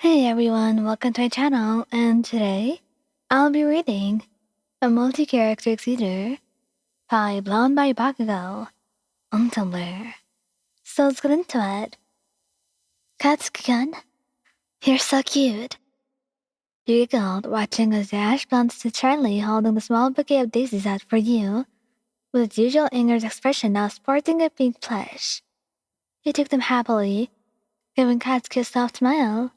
Hey everyone, welcome to my channel, and today I'll be reading a multi-character theater by Blown by Bakugou on Tumblr. So let's get into it. Katsuki-kun, you're so cute. You giggled, watching as Ash bounced to Charlie holding the small bouquet of daisies out for you, with its usual angered expression now sporting a pink plush. You took them happily, giving Katsuki a soft smile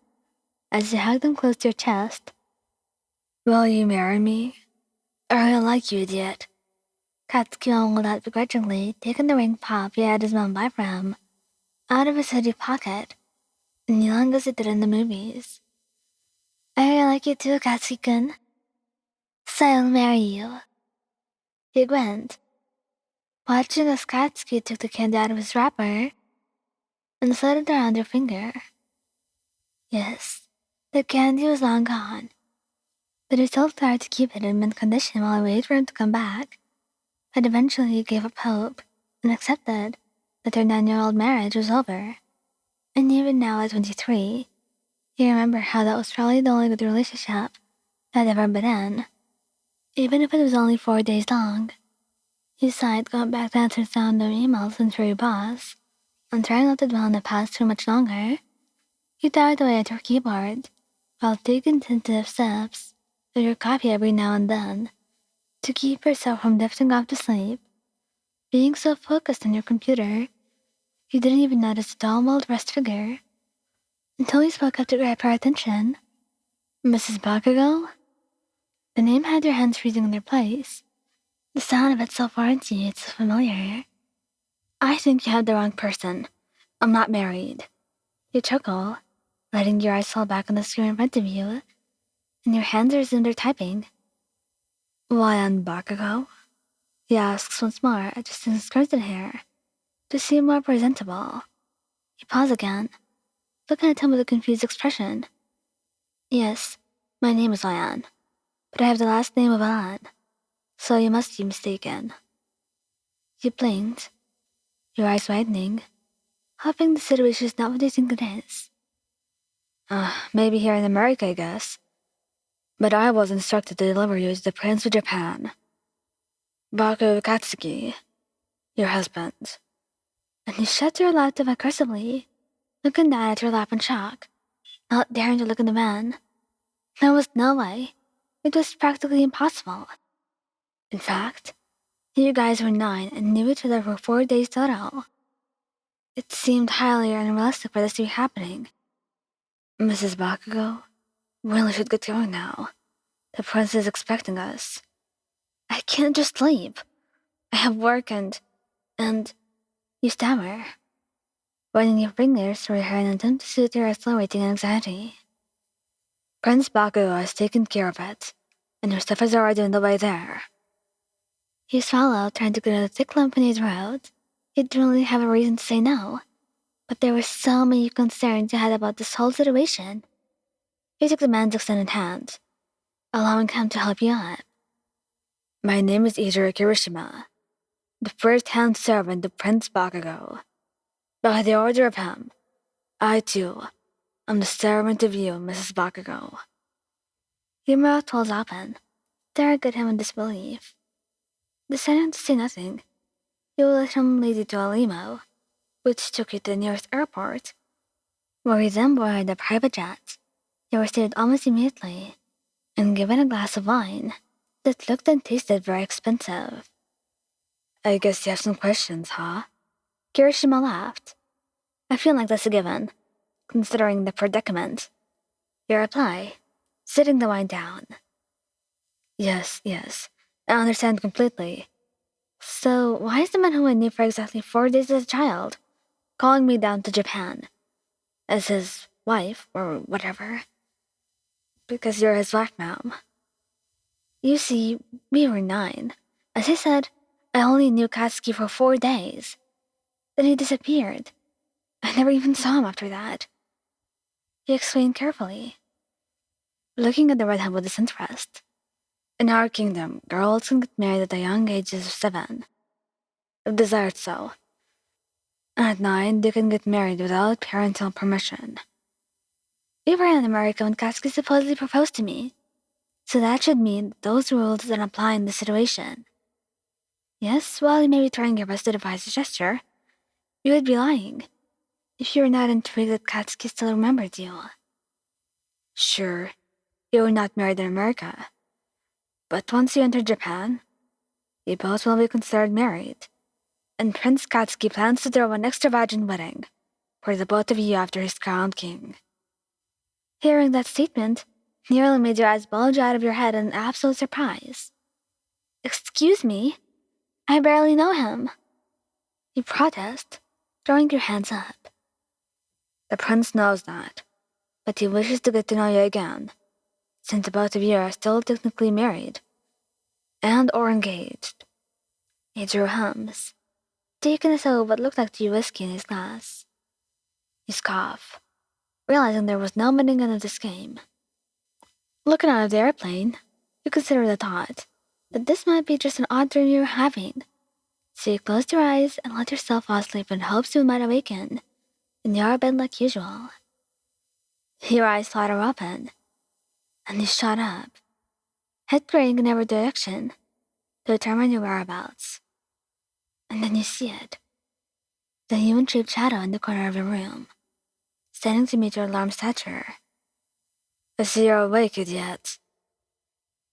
as you hugged them close to your chest. Will you marry me? Or I like you, idiot. Katsuki mumbled out begrudgingly, taking the ring pop he had his mom buy for him out of his hoodie pocket, kneeling as he did in the movies. I like you too, Katsuki-kun. So I'll marry you. He grinned, watching as Katsuki took the candy out of his wrapper and slid it around her finger. Yes, the candy was long gone, but he still tried to keep it in mint condition while he waited for him to come back. But eventually he gave up hope and accepted that their 9-year-old marriage was over. And even now at 23, you remember how that was probably the only good relationship that had ever been in. Even if it was only 4 days long. He sighed, going back to answer some of their emails and for your boss, and trying not to dwell on the past too much longer. You dived away at your keyboard, while taking tentative steps of your coffee every now and then, to keep yourself from drifting off to sleep. Being so focused on your computer, you didn't even notice the tall, well-dressed figure until he spoke up to grab her attention. Mrs. Bakugou? The name had your hands freezing in their place. The sound of it so foreign to you, it's so familiar. I think you have the wrong person. I'm not married. You chuckle, letting your eyes fall back on the screen in front of you, and your hands resume their typing. Why on Bakugou? He asks once more, adjusting his crimson hair to seem more presentable. You pause again, looking at him with a confused expression. Yes, my name is Lian, but I have the last name of Alan, so you must be mistaken. You blinked, your eyes widening, hoping the situation is not what you think it is. Maybe here in America, I guess. But I was instructed to deliver you to the Prince of Japan. Baku Katsuki, your husband. And you shut your laptop aggressively, looking down at your lap in shock, not daring to look at the man. There was no way. It was practically impossible. In fact, you guys were 9 and knew each other for 4 days total. It seemed highly unrealistic for this to be happening. Mrs. Bakugou, we really should get going now. The prince is expecting us. I can't just leave. I have work and you stammer, running your fingers through your hair in an attempt to soothe your accelerating anxiety. Prince Bakugou has taken care of it, and your stuff is already on the way there. He swallowed, trying to clear the thick lump in his throat. He didn't really have a reason to say no, but there were so many concerns he had about this whole situation. He took the man's extended hand, allowing him to help you out. My name is Ijiro Kirishima, the first-hand servant of Prince Bakugou. By the order of him, I too am the servant of you, Mrs. Bakugou. Your mouth was open, staring at him in disbelief. Deciding to say nothing, you let him lead you to a limo, which took you to the nearest airport, where you then boarded a private jet. You were seated almost immediately, and given a glass of wine that looked and tasted very expensive. I guess you have some questions, huh? Kirishima laughed. I feel like that's a given, considering the predicament. Your reply, sitting the wine down. Yes, I understand completely. So why is the man who I knew for exactly 4 days as a child calling me down to Japan? As his wife, or whatever? Because you're his wife, ma'am. You see, we were 9. As I said, I only knew Katsuki for 4 days. Then he disappeared. I never even saw him after that. He explained carefully, looking at the redhead with disinterest. In our kingdom, girls can get married at the young ages of 7, if desired so. And at 9, they can get married without parental permission. We were in America when Katsuki supposedly proposed to me, so that should mean those rules don't apply in this situation. Yes, while you may be trying your best to devise a gesture, you would be lying if you were not intrigued that Katsuki still remembered you. Sure, you were not married in America, but once you enter Japan, you both will be considered married, and Prince Katsuki plans to throw an extravagant wedding for the both of you after he's crowned king. Hearing that statement nearly made your eyes bulge out of your head in absolute surprise. Excuse me? I barely know him. You protest, throwing your hands up. The prince knows that, but he wishes to get to know you again, since the both of you are still technically married and/or engaged. He drew hums, taking a sip of what looked like tea whiskey in his glass. You scoff, realizing there was no winning end of this game. Looking out of the airplane, you consider the thought that this might be just an odd dream you were having. So you closed your eyes and let yourself fall asleep in hopes you might awaken in your bed like usual. Your eyes flutter open, and you shot up, head craning in every direction to determine your whereabouts. And then you see it, the human-shaped shadow in the corner of your room, standing to meet your alarmed stature. I see you're awake, idiot.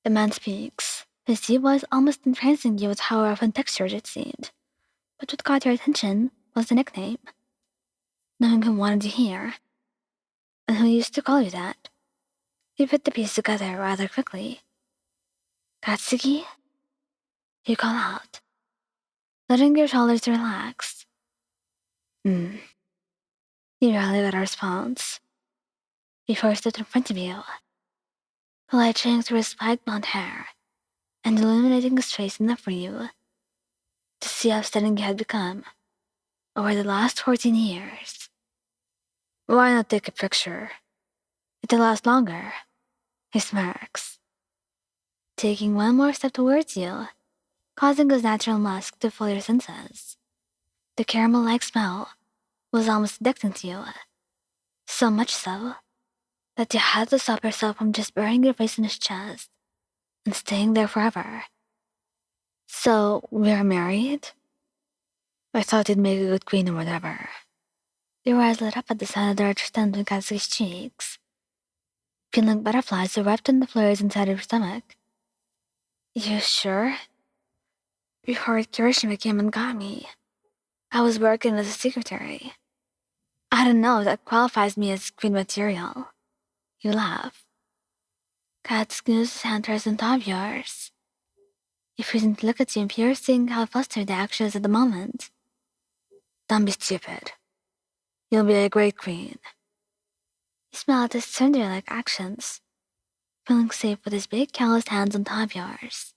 The man speaks, his deep voice almost entrancing you with how rough and textured it seemed. But what caught your attention was the nickname. Knowing who wanted you here, and who used to call you that, you put the piece together rather quickly. Katsuki? You call out, letting your shoulders relax. You rarely got a response. Before he stood in front of you, the light shining through his spiked blonde hair and illuminating his face enough for you to see how stunning you had become over the last 14 years. Why not take a picture? It'll last longer, he smirks, taking one more step towards you, causing his natural musk to fill your senses. The caramel-like smell was almost addicting to you, so much so that you had to stop yourself from just burying your face in his chest and staying there forever. So, we're married? I thought you'd make a good queen or whatever. Your eyes lit up at the sound of the arched stand on Katsuki's cheeks, feeling like butterflies erupted in the flurries inside of your stomach. You sure? Before Kirishima came and got me, I was working as a secretary. I don't know if that qualifies me as queen material. You laugh. Katsuki moves his hand towards on top of yours. He freezing to look at you and piercing how flustered the action is at the moment. Don't be stupid. You'll be a great queen. You smile at his thunder-like actions, feeling safe with his big calloused hands on top of yours.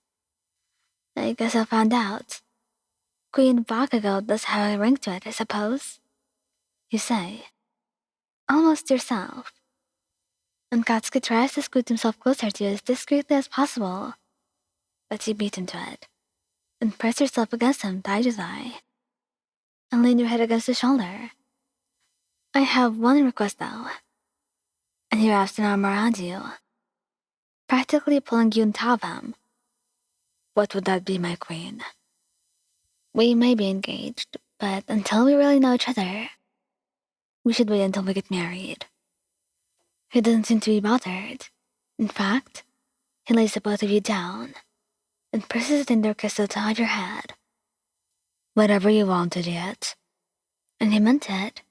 I guess I found out. Queen Bakugou does have a ring to it, I suppose. You say, almost yourself. And Katsuki tries to scoot himself closer to you as discreetly as possible, but you beat him to it, and press yourself against him thigh to thigh, and lean your head against his shoulder. I have one request though, and he wraps an arm around you, practically pulling you on top of him. What would that be, my queen? We may be engaged, but until we really know each other, we should wait until we get married. He doesn't seem to be bothered. In fact, he lays the both of you down and presses a tender kiss to the top of your head. Whatever you wanted yet. And he meant it,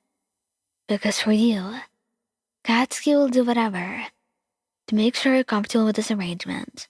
because for you, Katsuki will do whatever to make sure you're comfortable with this arrangement.